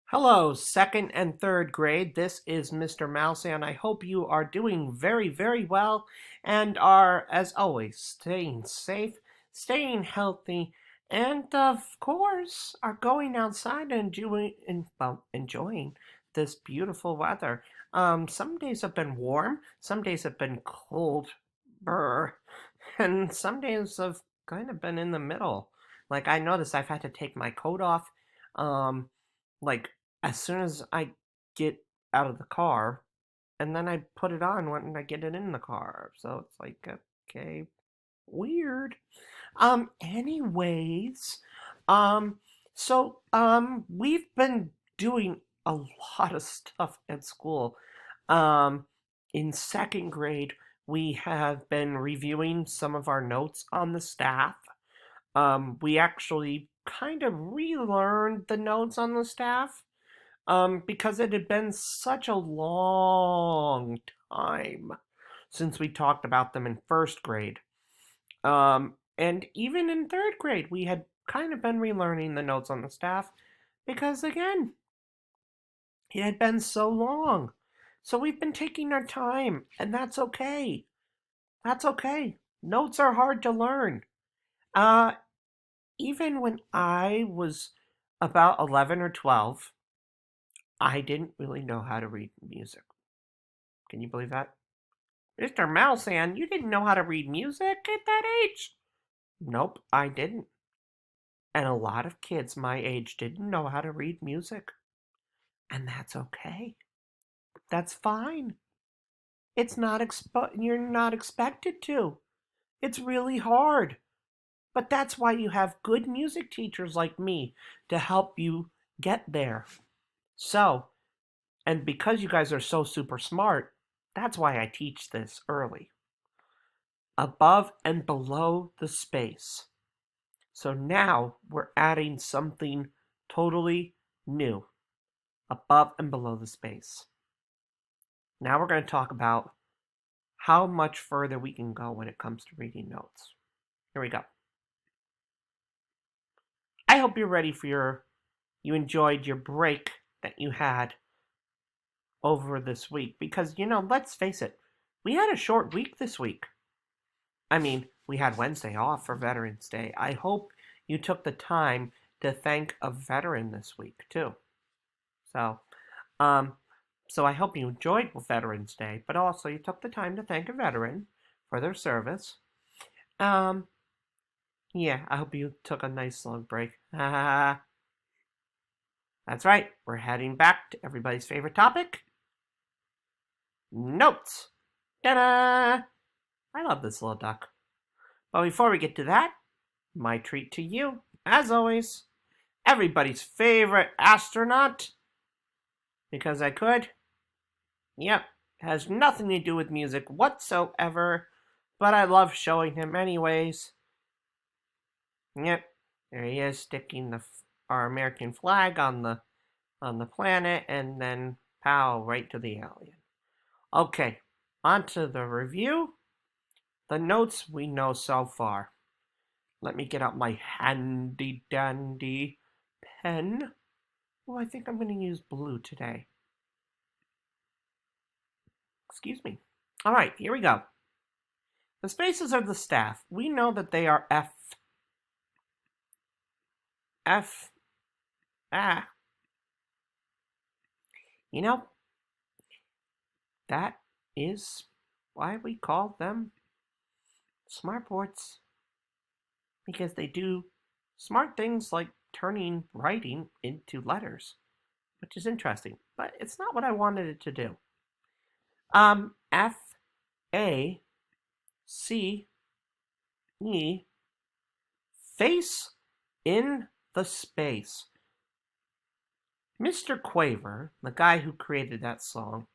Hello, second and third grade. This is Mr. Mouse, and I hope you are doing very, very well and are, as always, staying safe, staying healthy, and of course, are going outside and enjoying this beautiful weather. Some days have been warm, some days have been cold, and some days have kind of been in the middle. Like I noticed I've had to take my coat off. Like as soon as I get out of the car, and then I put it on when I get it in the car. So it's like, okay, weird. Anyways, um, we've been doing a lot of stuff at school. Um, in second grade, we have been reviewing some of our notes on the staff. We actually kind of relearned the notes on the staff because it had been such a long time since we talked about them in first grade. And even in third grade, we had kind of been relearning the notes on the staff because, again, it had been so long. So we've been taking our time, and that's okay. That's okay. Notes are hard to learn. Uh, Even when I was about 11 or 12, I didn't really know how to read music. Can you believe that? Mr. Mousehan, you didn't know how to read music at that age? Nope, I didn't. And a lot of kids my age didn't know how to read music. And that's okay. That's fine. You're not expected to. It's really hard. But that's why you have good music teachers like me to help you get there. So, and because you guys are so super smart, that's why I teach this early. Above and below the space. So now we're adding something totally new. Above and below the space. Now we're going to talk about how much further we can go when it comes to reading notes. Here we go. I hope you're ready you enjoyed your break that you had over this week because, let's face it, we had a short week this week. I mean, we had Wednesday off for Veterans Day. I hope you took the time to thank a veteran this week too. So, um, so I hope you enjoyed Veterans Day, but also you took the time to thank a veteran for their service. Um, yeah, I hope you took a nice long break. That's right, we're heading back to everybody's favorite topic, notes. Ta-da! I love this little duck. But before we get to that, my treat to you, as always, everybody's favorite astronaut, because I could. Yep, has nothing to do with music whatsoever, but I love showing him anyways. Yep, there he is, sticking our American flag on the planet, and then pow, right to the alien. Okay, on to the review. The notes we know so far. Let me get out my handy dandy pen. Oh, I think I'm going to use blue today. Excuse me. All right, here we go. The spaces of the staff. We know that they are F. F. Ah. You know, that is why we call them smartboards. Because they do smart things like turning writing into letters, which is interesting. But it's not what I wanted it to do. F. A. C. E. Face in the space. Mr. Quaver, the guy who created that song,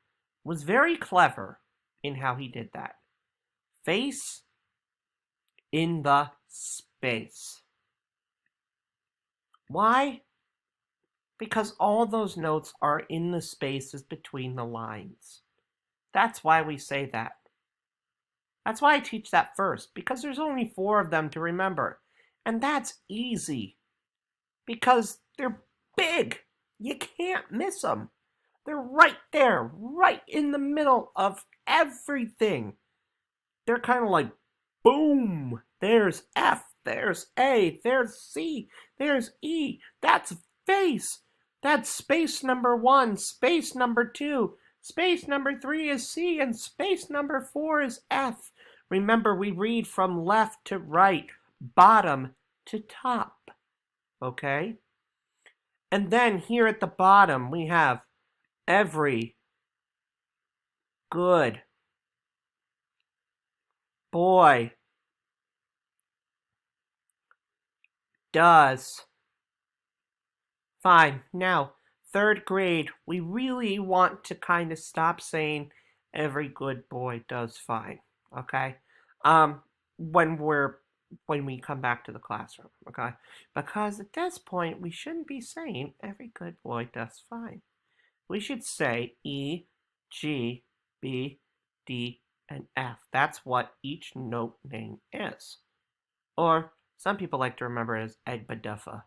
was very clever in how he did that. Face in the space. Why? Because all those notes are in the spaces between the lines. That's why we say that. That's why I teach that first, because there's only 4 of them to remember. And that's easy. Because they're big. You can't miss them. They're right there, right in the middle of everything. They're kind of like, boom, there's F, there's A, there's C, there's E. That's face. That's space number 1, space number 2, space number 3 is C, and space number 4 is F. Remember, we read from left to right, bottom to top. Okay? And then here at the bottom, we have every good boy does. Fine. Now, third grade, we really want to kind of stop saying every good boy does fine. Okay? Um, when we come back to the classroom, okay? Because at this point, we shouldn't be saying every good boy does fine. We should say E, G, B, D, and F. That's what each note name is. Or some people like to remember it as Egbaduffa.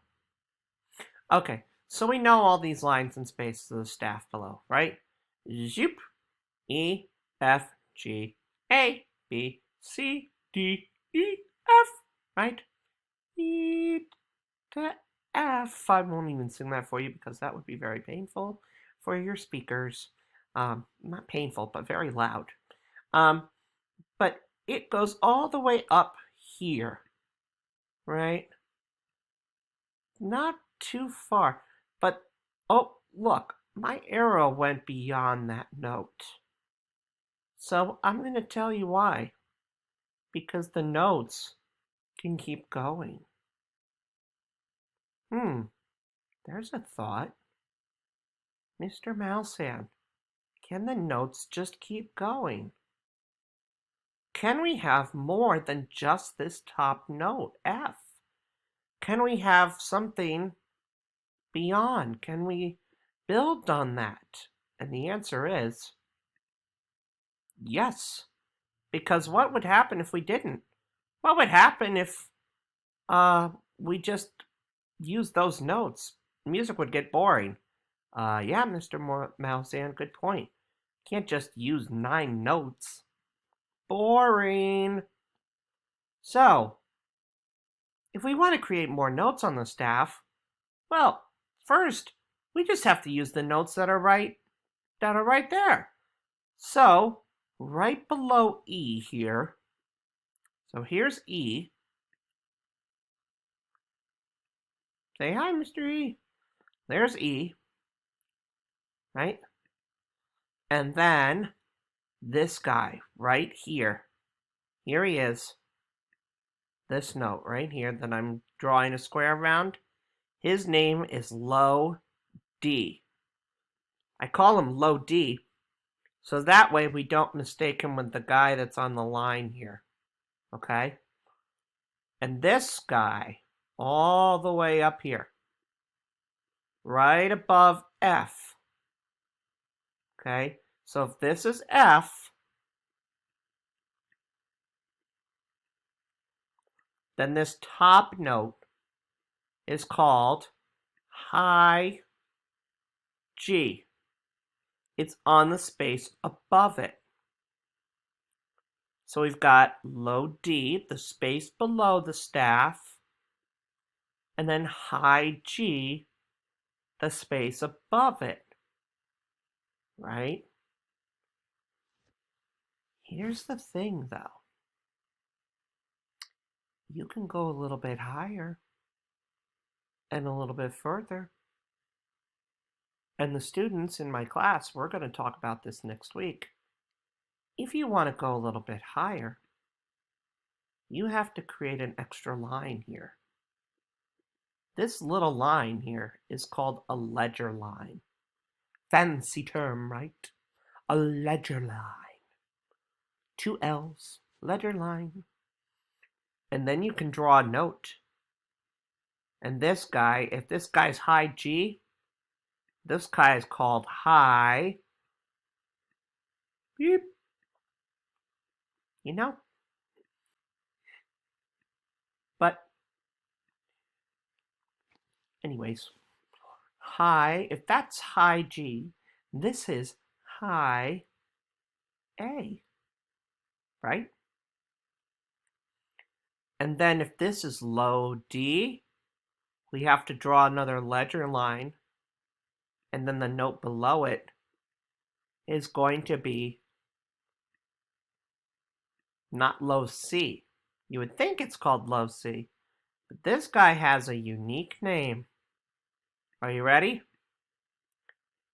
Okay, so we know all these lines and spaces of the staff below, right? Zoop, E, F, G, A, B, C, D, E, F, right? E to F. I won't even sing that for you because that would be very painful for your speakers. Not painful, but very loud. But it goes all the way up here, right? Not too far, but oh, look, my arrow went beyond that note. So I'm going to tell you why. Because the notes can keep going. There's a thought. Mr. Mousehan, can the notes just keep going? Can we have more than just this top note, F? Can we have something beyond? Can we build on that? And the answer is yes. Because what would happen if we didn't? What would happen if we just used those notes? Music would get boring. Yeah, Mr. Mousean, good point. Can't just use 9 notes. Boring. So, if we want to create more notes on the staff, well, first, we just have to use the notes that are right there. So, right below E here. So here's E. Say hi, Mr. E. There's E, right? And then this guy right here. Here he is. This note right here that I'm drawing a square around. His name is Low D. I call him Low D so that way we don't mistake him with the guy that's on the line here. Okay? And this guy, all the way up here, right above F. Okay? So if this is F, then this top note is called high G. It's on the space above it. So we've got low D, the space below the staff, and then high G, the space above it. Right? Here's the thing, though. You can go a little bit higher and a little bit further. And the students in my class, we're going to talk about this next week. If you want to go a little bit higher, you have to create an extra line here. This little line here is called a ledger line. Fancy term, right? A ledger line. 2 L's, ledger line. And then you can draw a note. And this guy, if this guy's high G, this guy is called high. Beep. You know? But, anyways, high, if that's high G, this is high A, right? And then if this is low D, we have to draw another ledger line, and then the note below it is going to be not low C. You would think it's called low C, but this guy has a unique name. Are you ready?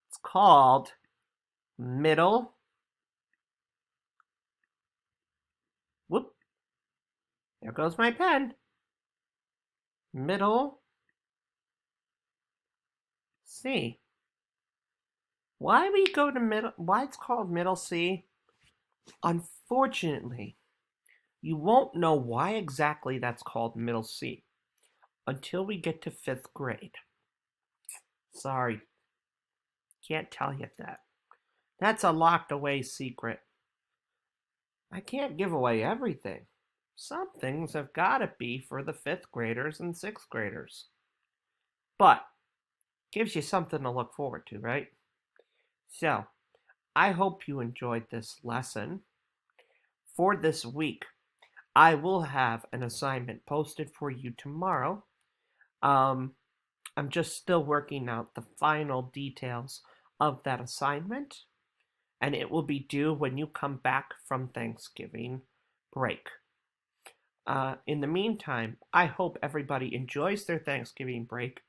It's called middle. Whoop, there goes my pen. Middle C. Why we go to middle, why it's called middle C? Unfortunately, you won't know why exactly that's called middle C until we get to 5th grade. Sorry, can't tell you that. That's a locked away secret. I can't give away everything. Some things have got to be for the 5th graders and 6th graders. But gives you something to look forward to, right? So, I hope you enjoyed this lesson. For this week, I will have an assignment posted for you tomorrow. I'm just still working out the final details of that assignment, and it will be due when you come back from Thanksgiving break. In the meantime, I hope everybody enjoys their Thanksgiving break,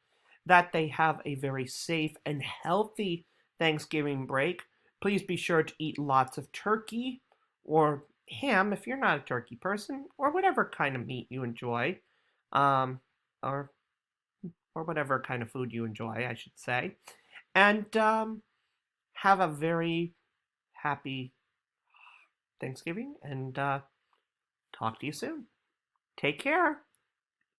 that they have a very safe and healthy Thanksgiving break. Please be sure to eat lots of turkey or ham if you're not a turkey person, or whatever kind of meat you enjoy, um, or whatever kind of food you enjoy, I should say, and have a very happy Thanksgiving. And talk to you soon. Take care.